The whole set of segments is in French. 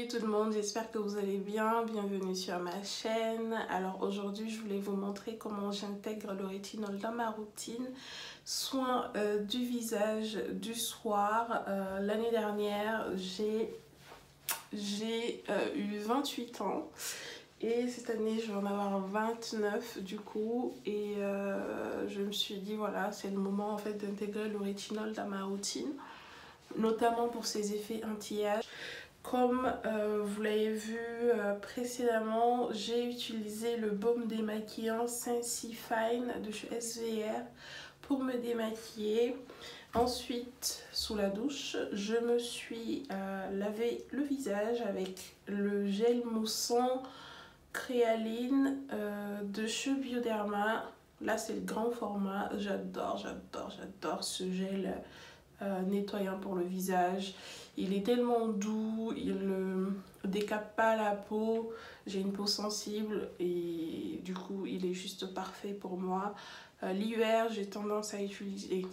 tout le monde, j'espère que vous allez bien, bienvenue sur ma chaîne. Alors aujourd'hui je voulais vous montrer comment j'intègre le rétinol dans ma routine. Soin du visage du soir. L'année dernière j'ai eu 28 ans et cette année je vais en avoir 29 du coup. Et je me suis dit voilà, c'est le moment en fait d'intégrer le rétinol dans ma routine, notamment pour ses effets anti-âge. Comme vous l'avez vu précédemment, j'ai utilisé le baume démaquillant Sensi Fine de chez SVR pour me démaquiller. Ensuite, sous la douche, je me suis lavé le visage avec le gel moussant Créaline de chez Bioderma. Là, c'est le grand format. J'adore ce gel nettoyant pour le visage. Il est tellement doux, il ne décape pas la peau. J'ai une peau sensible et du coup il est juste parfait pour moi. L'hiver j'ai tendance à utiliser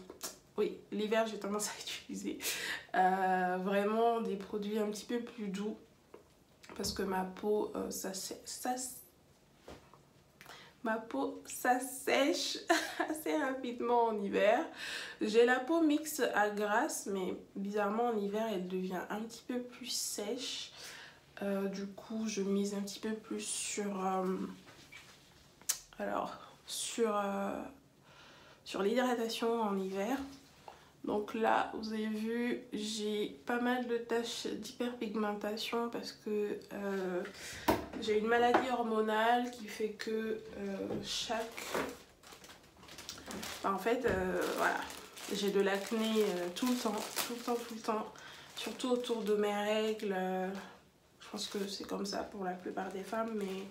vraiment des produits un petit peu plus doux parce que ma peau ça sèche assez rapidement en hiver. J'ai la peau mixte à grasse, mais bizarrement en hiver elle devient un petit peu plus sèche. Du coup je mise un petit peu plus sur l'hydratation en hiver. Donc là vous avez vu, j'ai pas mal de taches d'hyperpigmentation parce que j'ai une maladie hormonale qui fait que voilà, j'ai de l'acné tout le temps, surtout autour de mes règles. Je pense que c'est comme ça pour la plupart des femmes, mais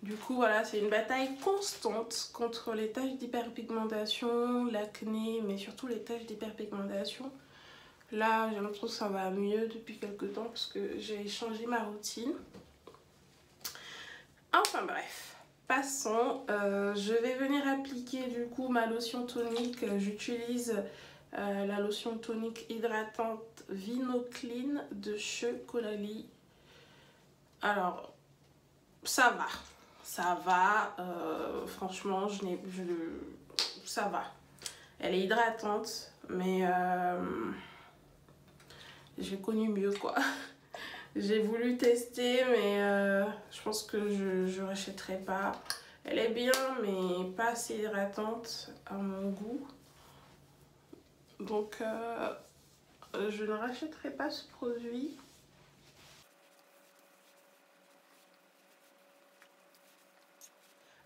du coup voilà, c'est une bataille constante contre les taches d'hyperpigmentation, l'acné, mais surtout les taches d'hyperpigmentation. Là j'ai l'impression que ça va mieux depuis quelques temps parce que j'ai changé ma routine. Enfin bref, passons. Je vais venir appliquer du coup ma lotion tonique. J'utilise la lotion tonique hydratante Vinoclean de chez Caudalie. Alors ça va, franchement ça va. Elle est hydratante, mais j'ai connu mieux quoi. J'ai voulu tester, mais je pense que je rachèterai pas. Elle est bien, mais pas assez hydratante à mon goût. Donc, je ne rachèterai pas ce produit.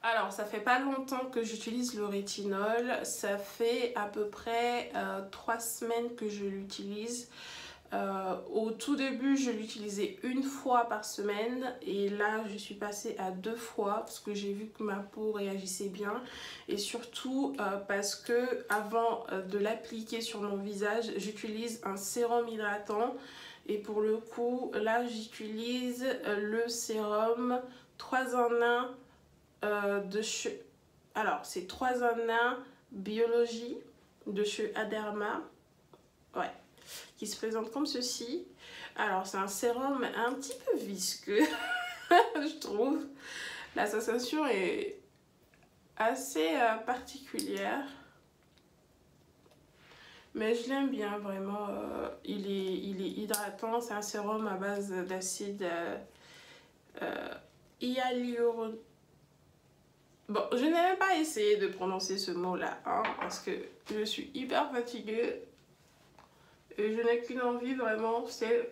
Alors, ça fait pas longtemps que j'utilise le rétinol. Ça fait à peu près 3 semaines que je l'utilise. Au tout début je l'utilisais une fois par semaine et là je suis passée à 2 fois parce que j'ai vu que ma peau réagissait bien et surtout parce que avant de l'appliquer sur mon visage j'utilise un sérum hydratant et pour le coup là j'utilise le sérum 3 en 1 de chez... Alors c'est 3 en 1 Biologie de chez Aderma. Ouais, qui se présente comme ceci. Alors c'est un sérum un petit peu visqueux je trouve. La sensation est assez particulière, mais je l'aime bien vraiment. Il est hydratant. C'est un sérum à base d'acide hyaluronique. Bon, je n'ai même pas essayé de prononcer ce mot là hein, parce que je suis hyper fatiguée. Et je n'ai qu'une envie vraiment, c'est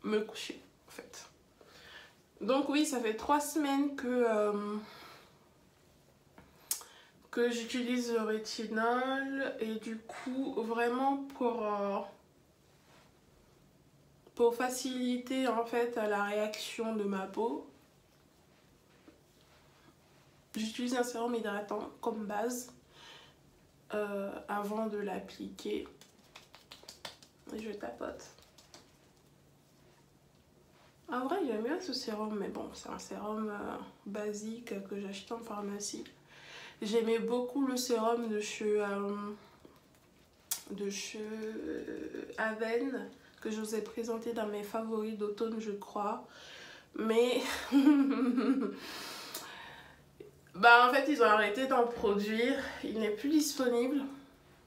me coucher en fait. Donc oui, ça fait 3 semaines que j'utilise le rétinol et du coup vraiment pour faciliter en fait la réaction de ma peau, j'utilise un sérum hydratant comme base avant de l'appliquer. Et je tapote. En vrai j'aime bien ce sérum, mais bon c'est un sérum basique que j'achète en pharmacie. J'aimais beaucoup le sérum de chez Aven que je vous ai présenté dans mes favoris d'automne, je crois. Mais bah en fait ils ont arrêté d'en produire, il n'est plus disponible.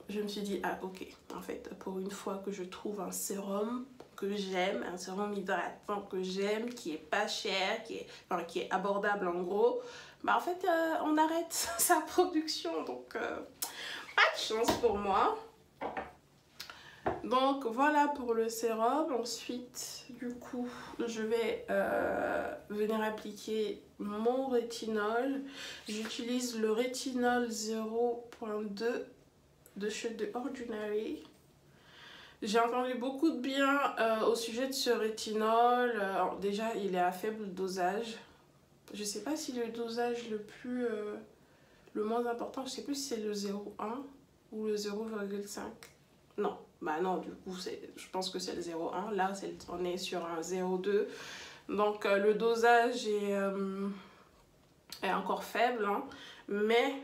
Je me suis dit ah ok, en fait pour une fois que je trouve un sérum que j'aime, un sérum hydratant que j'aime, qui est pas cher, qui est abordable en gros, bah en fait on arrête sa production, donc pas de chance pour moi. Donc voilà pour le sérum. Ensuite du coup je vais venir appliquer mon rétinol. J'utilise le rétinol 0.2 de chez The Ordinary. J'ai entendu beaucoup de bien au sujet de ce rétinol. Alors, déjà il est à faible dosage. Je sais pas si le dosage le moins important, je sais plus si c'est le 0.1 ou le 0,5. Non, bah non, du coup, je pense que c'est le 0,1. Là, on est sur un 0,2. Donc, le dosage est encore faible. Hein, mais,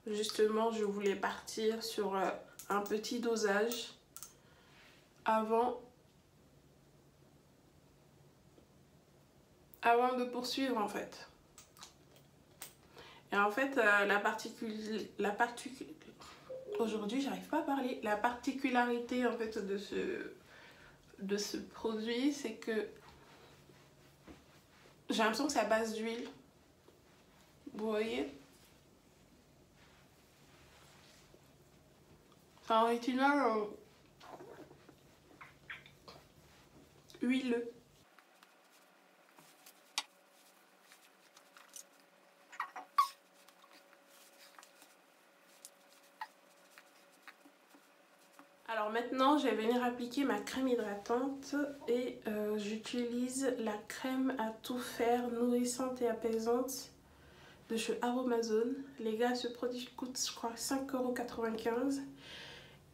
justement, je voulais partir sur un petit dosage avant de poursuivre, en fait. Et en fait, aujourd'hui, j'arrive pas à parler. La particularité en fait de ce produit, c'est que j'ai l'impression que c'est à base d'huile. Vous voyez? C'est un rétinol huileux. Alors maintenant, je vais venir appliquer ma crème hydratante et j'utilise la crème à tout faire nourrissante et apaisante de chez Aromazone. Les gars, ce produit coûte, je crois, 5,95 €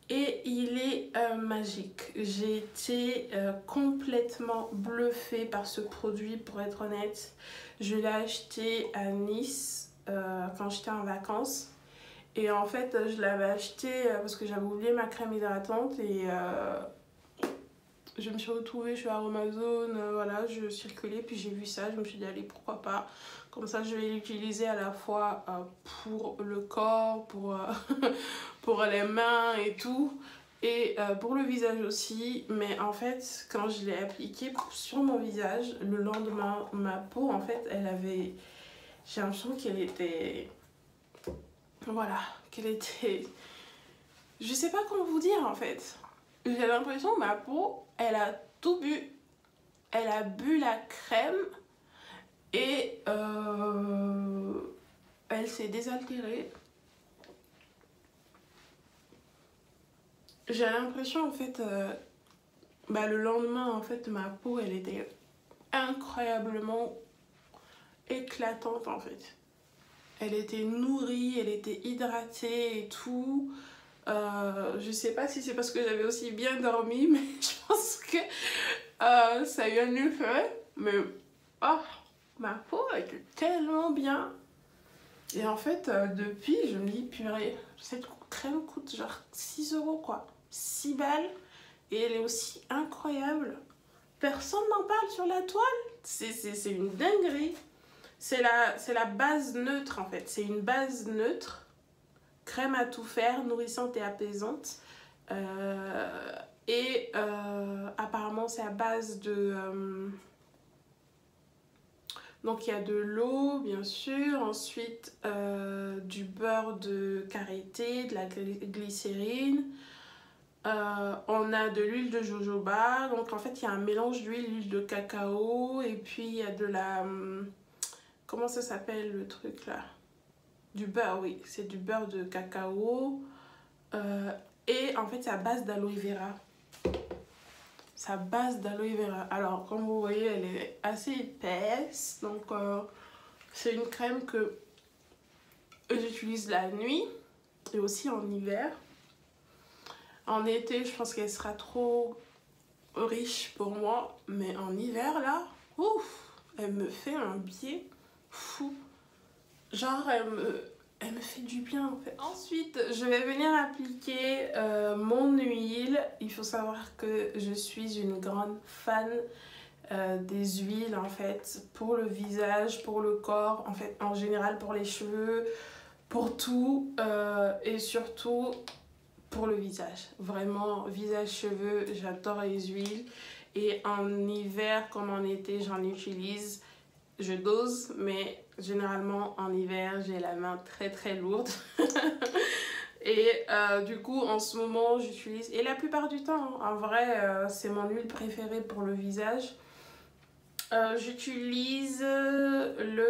et il est magique. J'ai été complètement bluffée par ce produit, pour être honnête. Je l'ai acheté à Nice quand j'étais en vacances. Et en fait, je l'avais acheté parce que j'avais oublié ma crème hydratante et je me suis retrouvée chez Aromazone, voilà, je circulais puis j'ai vu ça, je me suis dit allez pourquoi pas, comme ça je vais l'utiliser à la fois pour le corps, pour les mains et tout, et pour le visage aussi. Mais en fait, quand je l'ai appliqué sur mon visage, le lendemain, ma peau en fait, j'ai l'impression qu'elle était... Voilà, qu'elle était... Je sais pas comment vous dire en fait. J'ai l'impression que ma peau, elle a tout bu. Elle a bu la crème et elle s'est désaltérée. J'ai l'impression en fait, le lendemain en fait, ma peau, elle était incroyablement éclatante en fait. Elle était nourrie, elle était hydratée et tout. Je sais pas si c'est parce que j'avais aussi bien dormi, mais je pense que ça a eu un effet. Mais oh, ma peau était tellement bien. Et en fait, depuis, je me dis, purée, cette crème coûte genre 6 € quoi. 6 balles. Et elle est aussi incroyable. Personne n'en parle sur la toile. C'est une dinguerie. C'est la base neutre en fait. C'est une base neutre. Crème à tout faire, nourrissante et apaisante. Apparemment c'est à base de... donc il y a de l'eau bien sûr. Ensuite du beurre de karité, de la glycérine. On a de l'huile de jojoba. Donc en fait il y a un mélange d'huile de cacao. Et puis il y a de la... comment ça s'appelle le truc là? Du beurre, oui, c'est du beurre de cacao. Et en fait, c'est à base d'aloe vera. C'est à base d'aloe vera. Alors, comme vous voyez, elle est assez épaisse. Donc, c'est une crème que j'utilise la nuit et aussi en hiver. En été, je pense qu'elle sera trop riche pour moi. Mais en hiver, là, ouf, elle me fait un bien fou. Genre, elle me fait du bien en fait. Ensuite, je vais venir appliquer mon huile. huiles. Il faut savoir que je suis une grande fan des huiles en fait, pour le visage, pour le corps, en fait en général pour les cheveux, pour tout et surtout pour le visage. Vraiment, visage, cheveux, j'adore les huiles. Et en hiver comme en été, j'en utilise. Je dose, mais généralement en hiver, j'ai la main très très lourde. Et du coup, en ce moment, j'utilise... Et la plupart du temps, en vrai, c'est mon huile préférée pour le visage. J'utilise le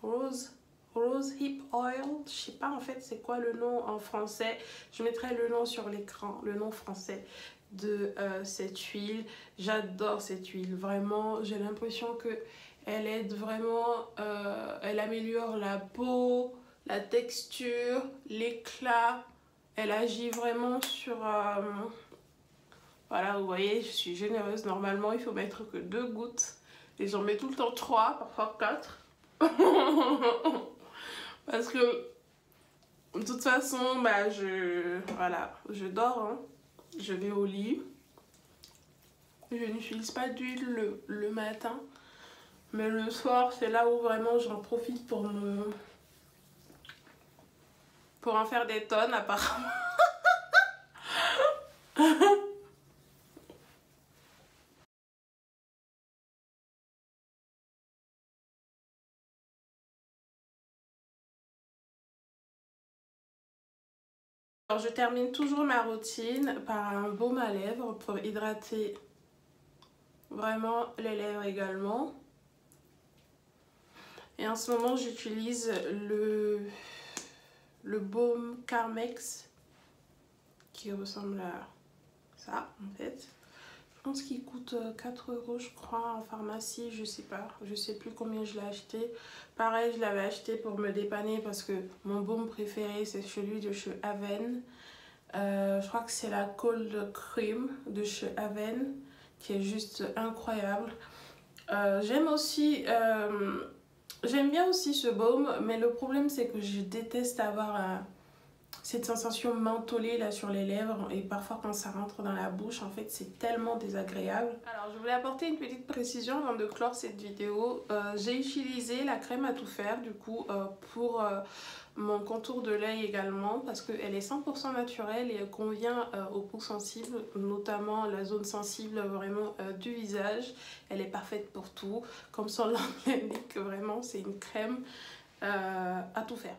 Rose Hip Oil. Je sais pas en fait c'est quoi le nom en français. Je mettrai le nom sur l'écran, le nom français de cette huile. J'adore cette huile, vraiment. J'ai l'impression que elle aide vraiment, elle améliore la peau, la texture, l'éclat. Elle agit vraiment sur... voilà, vous voyez, je suis généreuse. Normalement, il faut mettre que 2 gouttes. Et j'en mets tout le temps 3, parfois 4. Parce que, de toute façon, bah, voilà, je dors, hein. Je vais au lit. Je n'utilise pas d'huile le matin. Mais le soir, c'est là où vraiment j'en profite pour en faire des tonnes, apparemment. Alors, je termine toujours ma routine par un baume à lèvres pour hydrater vraiment les lèvres également. Et en ce moment, j'utilise le baume Carmex qui ressemble à ça en fait. Je pense qu'il coûte 4 € je crois en pharmacie, je sais pas, je sais plus combien je l'ai acheté. Pareil, je l'avais acheté pour me dépanner parce que mon baume préféré c'est celui de chez Aven. Je crois que c'est la Cold Cream de chez Aven qui est juste incroyable. J'aime aussi, j'aime bien aussi ce baume, mais le problème c'est que je déteste avoir cette sensation mentholée là sur les lèvres et parfois quand ça rentre dans la bouche en fait c'est tellement désagréable. Alors je voulais apporter une petite précision avant de clore cette vidéo. J'ai utilisé la crème à tout faire du coup pour mon contour de l'œil également parce qu'elle est 100% naturelle et elle convient aux peaux sensibles, notamment la zone sensible vraiment du visage. Elle est parfaite pour tout, comme son nom l'indique, vraiment c'est une crème à tout faire.